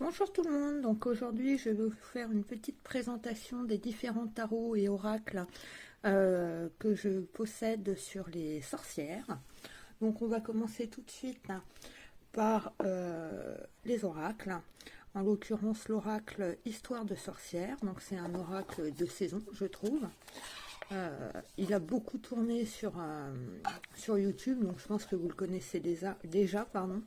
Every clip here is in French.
Bonjour tout le monde, donc aujourd'hui je vais vous faire une petite présentation des différents tarots et oracles que je possède sur les sorcières. Donc on va commencer tout de suite par les oracles, en l'occurrence l'oracle Histoire de sorcière, donc c'est un oracle de saison je trouve. Il a beaucoup tourné sur YouTube, donc je pense que vous le connaissez déjà pardon.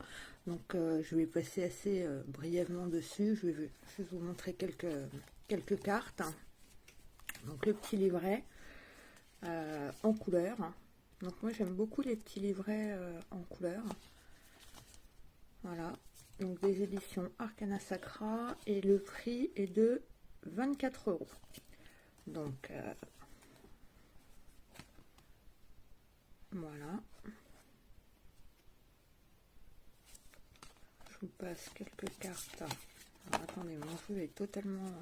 Donc je vais passer assez brièvement dessus. Je vais juste vous montrer quelques cartes. Donc le petit livret en couleur. Donc moi j'aime beaucoup les petits livrets en couleur. Voilà. Donc des éditions Arcana Sacra et le prix est de 24 €. Donc voilà. Je vous passe quelques cartes. Alors, attendez, mon jeu est totalement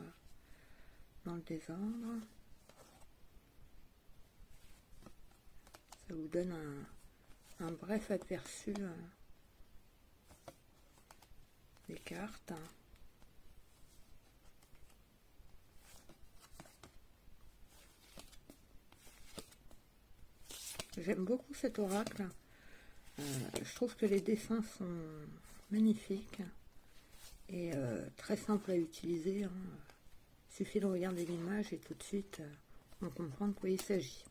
dans le désordre. Ça vous donne un bref aperçu des cartes. J'aime beaucoup cet oracle. Je trouve que les dessins sont magnifiques et très simples à utiliser. Il suffit de regarder l'image et tout de suite on comprend de quoi il s'agit.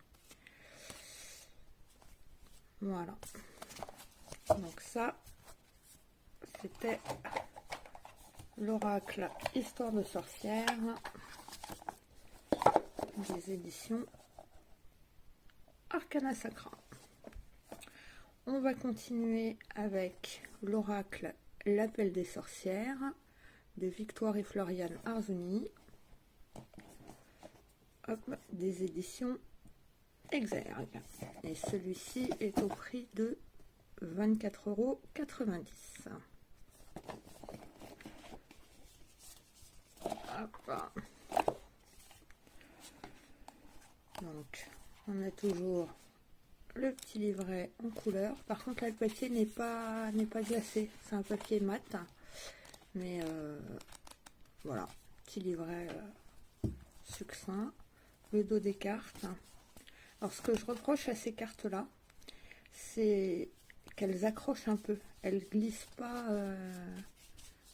Voilà. Donc ça, c'était l'oracle Histoire de sorcière des éditions Arcana Sacra. On va continuer avec l'oracle L'appel des sorcières de Victoire et Floriane Arzouni. Hop, des éditions Exergue. Et celui-ci est au prix de 24,90 €. Hop. Donc, on a toujours le petit livret en couleur. Par contre, là, le papier n'est pas glacé. C'est un papier mat. Mais voilà, petit livret succinct. Le dos des cartes. Alors, ce que je reproche à ces cartes-là, c'est qu'elles accrochent un peu. Elles glissent pas.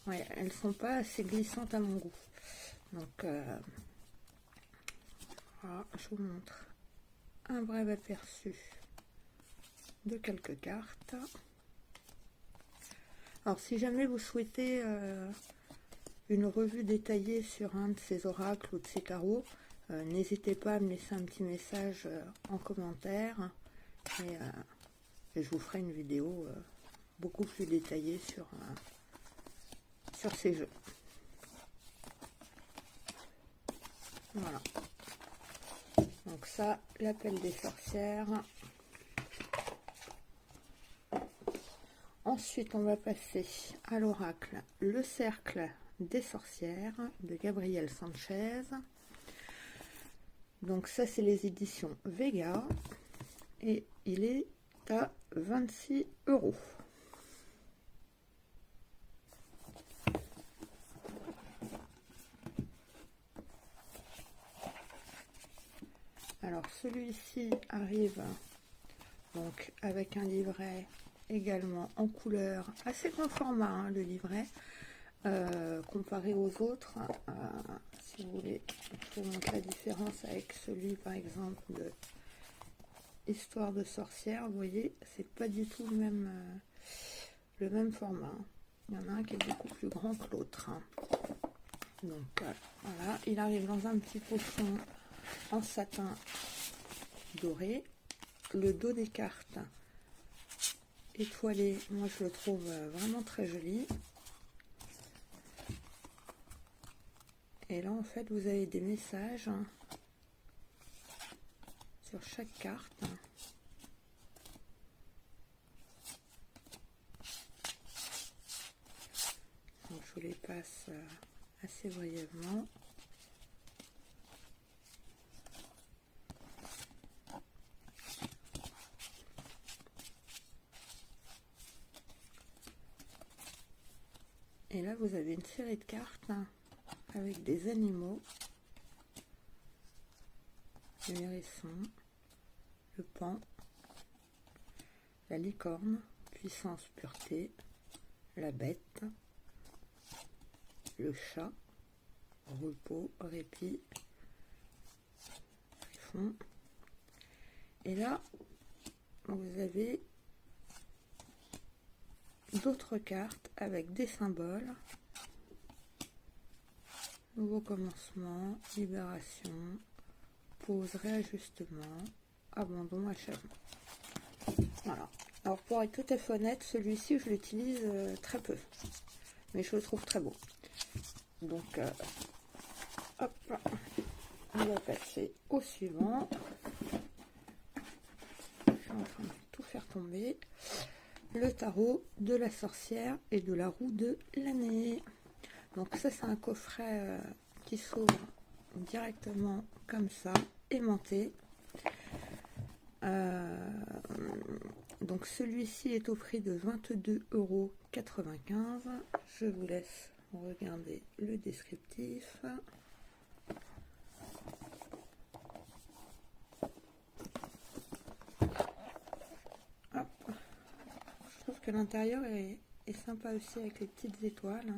Ouais, elles sont pas assez glissantes à mon goût. Donc, voilà, je vous montre un bref aperçu de quelques cartes. Alors, si jamais vous souhaitez une revue détaillée sur un de ces oracles ou de ces tarots, n'hésitez pas à me laisser un petit message en commentaire et je vous ferai une vidéo beaucoup plus détaillée sur ces jeux. Voilà. Donc ça, l'appel des sorcières. Ensuite, on va passer à l'oracle Le cercle des sorcières de Gabriel Sanchez. Donc ça, c'est les éditions Vega et il est à 26 €. Alors celui-ci arrive donc avec un livret également en couleur, assez grand format hein, le livret, comparé aux autres. Si vous voulez, je vous montre la différence avec celui par exemple de Histoire de sorcière. Vous voyez, c'est pas du tout le même format. Il y en a un qui est beaucoup plus grand que l'autre. Donc voilà, il arrive dans un petit pochon en satin doré. Le dos des cartes étoilé, moi je le trouve vraiment très joli. Et là en fait vous avez des messages sur chaque carte. Donc je vous les passe assez brièvement. Et là, vous vous avez une série de cartes avec des animaux. Le hérisson, le paon, la licorne, puissance, pureté, la bête, le chat, repos, répit, griffon. Et là, vous avez d'autres cartes avec des symboles. Nouveau commencement, libération, pause, réajustement, abandon, achèvement. Voilà. Alors pour être tout à fait honnête, celui-ci je l'utilise très peu, mais je le trouve très beau. Donc hop, on va passer au suivant. Je suis en train de tout faire tomber. Le tarot de la sorcière et de la roue de l'année. Donc ça c'est un coffret qui s'ouvre directement comme ça, aimanté. Donc celui-ci est au prix de 22,95 €. Je vous laisse regarder le descriptif. Hop. Je trouve que l'intérieur est sympa aussi avec les petites étoiles.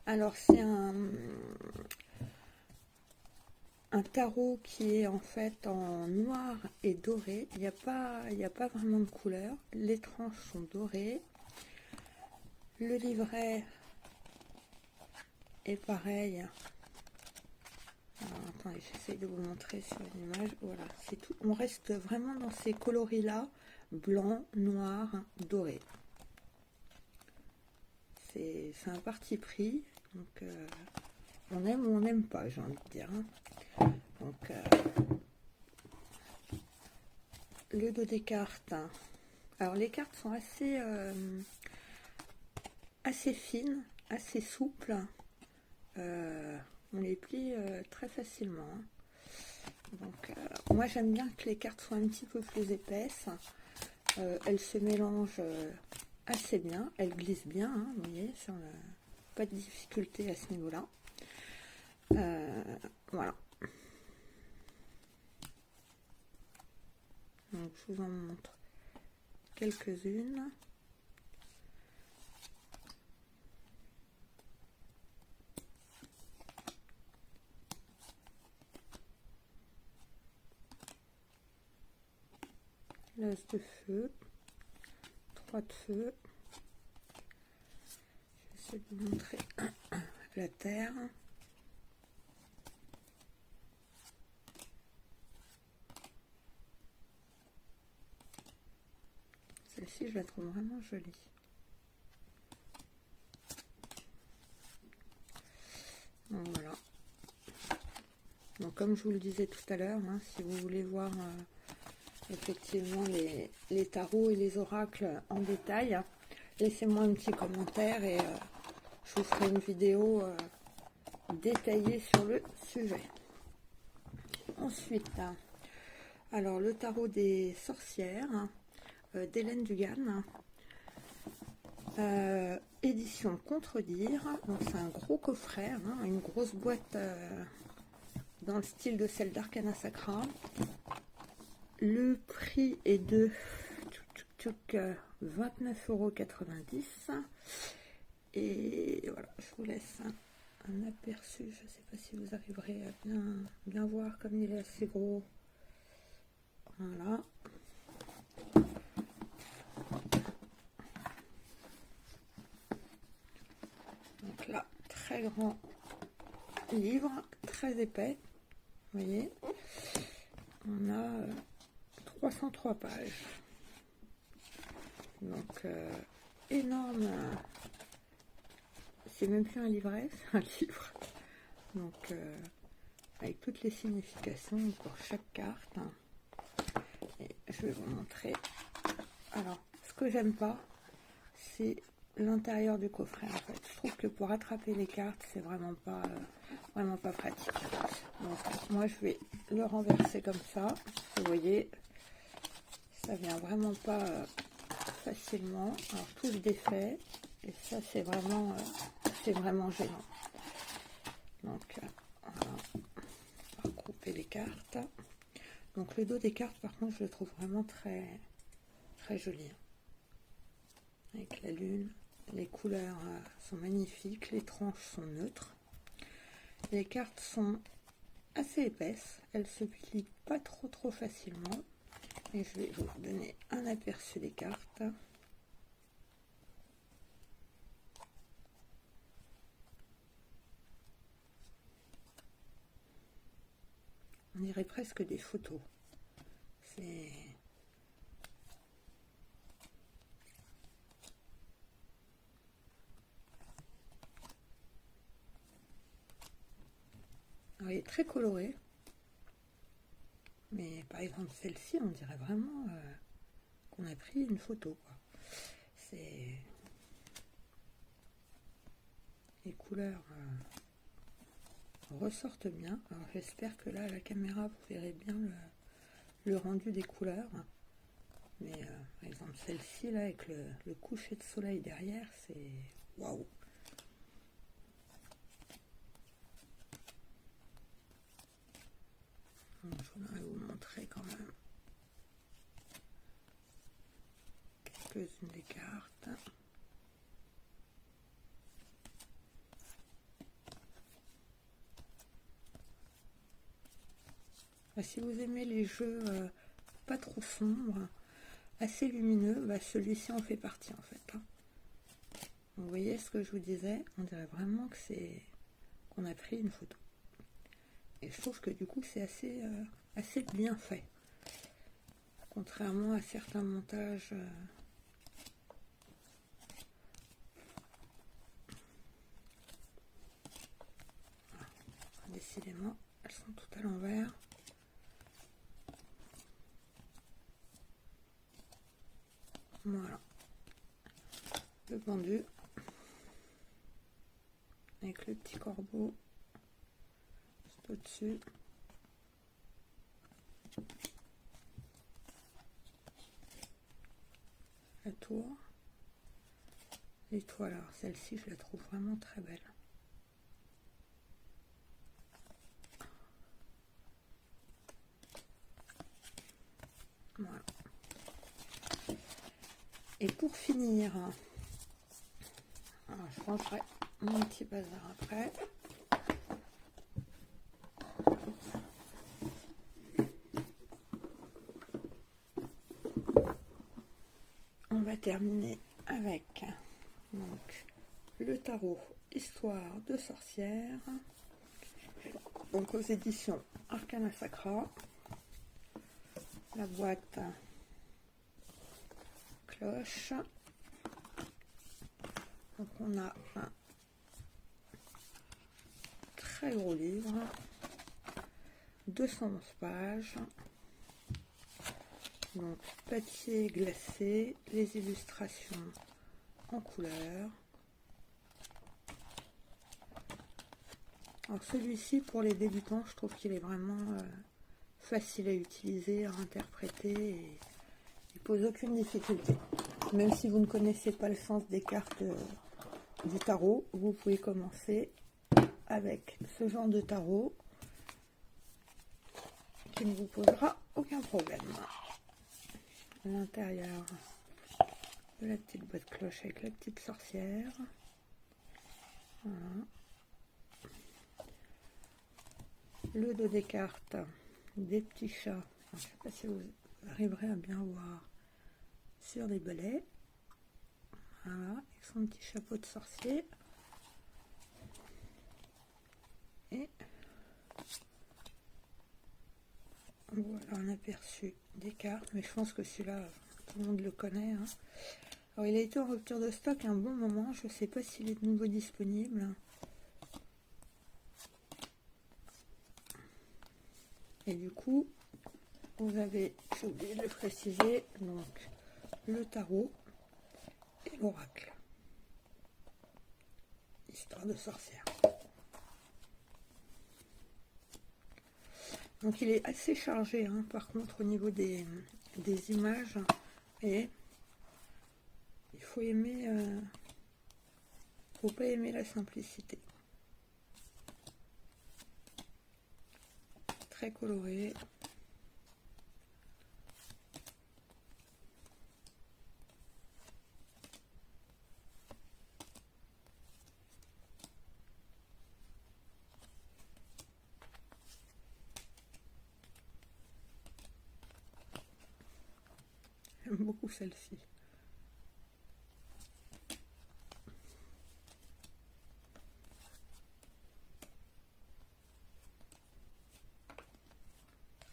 Alors c'est un tarot qui est en fait en noir et doré. Il n'y a pas vraiment de couleur. Les tranches sont dorées. Le livret est pareil. Alors, attendez, j'essaie de vous montrer sur une image. Voilà, c'est tout. On reste vraiment dans ces coloris-là, blanc, noir, doré. C'est un parti pris. Donc, on aime ou on n'aime pas, j'ai envie de dire. Donc, le dos des cartes. Alors, les cartes sont assez fines, assez souples. On les plie très facilement. Donc, moi, j'aime bien que les cartes soient un petit peu plus épaisses. Elles se mélangent assez bien. Elles glissent bien, hein, vous voyez, pas de difficulté à ce niveau-là. Voilà. Donc, je vous en montre quelques-unes. L'as de feu, 3 de feu. Je vais essayer de vous montrer la terre. Celle-ci, je la trouve vraiment jolie. Donc voilà. Donc comme je vous le disais tout à l'heure, hein, si vous voulez voir effectivement les tarots et les oracles en détail, laissez-moi un petit commentaire et je vous ferai une vidéo détaillée sur le sujet. Ensuite, alors le tarot des sorcières d'Hélène Dugan, édition Contredire. Donc c'est un gros coffret, hein, une grosse boîte dans le style de celle d'Arcana Sacra. Le prix est de 29,90 €. Et voilà, je vous laisse un aperçu. Je ne sais pas si vous arriverez à bien voir comme il est assez gros. Voilà. Donc là, très grand livre, très épais. Vous voyez, on a 303 pages. Donc, énorme. C'est même plus un livret, c'est un livre. Donc, avec toutes les significations pour chaque carte. Et je vais vous montrer. Alors, ce que j'aime pas, c'est l'intérieur du coffret. En fait, je trouve que pour attraper les cartes, c'est vraiment pas pratique. Donc, moi, je vais le renverser comme ça. Vous voyez, ça vient vraiment pas facilement. Alors, tout se défait. Et ça, c'est vraiment c'est vraiment gênant. Donc, voilà. On va regrouper les cartes. Donc, le dos des cartes, par contre, je le trouve vraiment très, très joli. Avec la lune, les couleurs sont magnifiques, les tranches sont neutres. Les cartes sont assez épaisses, elles se plient pas trop facilement. Et je vais vous donner un aperçu des cartes. On dirait presque des photos. C'est... Alors, il est très coloré. Mais par exemple, celle-ci, on dirait vraiment qu'on a pris une photo, quoi. C'est... Les couleurs ressortent bien. Alors, j'espère que là, à la caméra, vous verrez bien le rendu des couleurs. Mais par exemple, celle-ci, là, avec le coucher de soleil derrière, c'est... Waouh! Je voudrais vous montrer quand même quelques-unes des cartes. Si vous aimez les jeux pas trop sombres, assez lumineux, celui-ci en fait partie en fait. Vous voyez ce que je vous disais, on dirait vraiment que c'est qu'on a pris une photo. Et je trouve que du coup c'est assez bien fait. Contrairement à certains montages décidément, elles sont toutes à l'envers. Voilà. Le pendu. Avec le petit corbeau juste au-dessus. La tour. L'étoile, alors celle-ci, je la trouve vraiment très belle. Voilà. Et pour finir, alors je rangerai mon petit bazar après. On va terminer avec donc, le tarot Histoire de sorcière, donc aux éditions Arcana Sacra. La boîte cloche. Donc on a un très gros livre, 211 pages. Donc papier glacé, les illustrations en couleur. Alors celui-ci pour les débutants, je trouve qu'il est vraiment facile à utiliser, à interpréter et il pose aucune difficulté. Même si vous ne connaissez pas le sens des cartes du tarot, vous pouvez commencer avec ce genre de tarot qui ne vous posera aucun problème. À l'intérieur de la petite boîte cloche avec la petite sorcière. Voilà. Le dos des cartes, des petits chats. Alors, je ne sais pas si vous arriverez à bien voir sur les balais. Voilà, avec son petit chapeau de sorcier. Et voilà un aperçu des cartes, mais je pense que celui-là, tout le monde le connaît. Hein. Alors, il a été en rupture de stock un bon moment. Je ne sais pas s'il est de nouveau disponible. Et du coup, vous avez, j'ai oublié de le préciser, donc le tarot et l'oracle. Histoire de sorcière. Donc il est assez chargé, hein, par contre, au niveau des images. Et il faut aimer Faut pas aimer la simplicité. Très coloré. J'aime beaucoup celle-ci.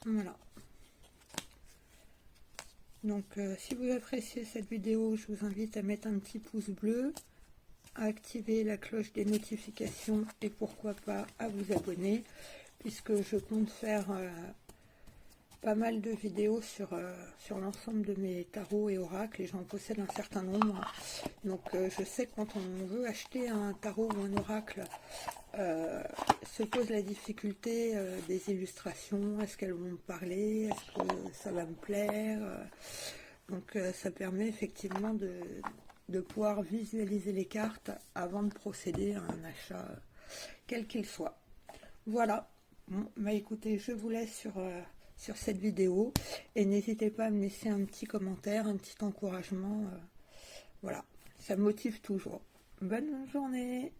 Voilà. Donc si vous appréciez cette vidéo, je vous invite à mettre un petit pouce bleu, à activer la cloche des notifications et pourquoi pas à vous abonner, puisque je compte faire pas mal de vidéos sur l'ensemble de mes tarots et oracles, et j'en possède un certain nombre. Donc je sais que quand on veut acheter un tarot ou un oracle, se pose la difficulté des illustrations. Est-ce qu'elles vont me parler? Est-ce que ça va me plaire? Donc ça permet effectivement de pouvoir visualiser les cartes avant de procéder à un achat, quel qu'il soit. Voilà. Bon, bah écoutez, je vous laisse sur cette vidéo et n'hésitez pas à me laisser un petit commentaire, un petit encouragement. Voilà, ça me motive toujours. Bonne journée!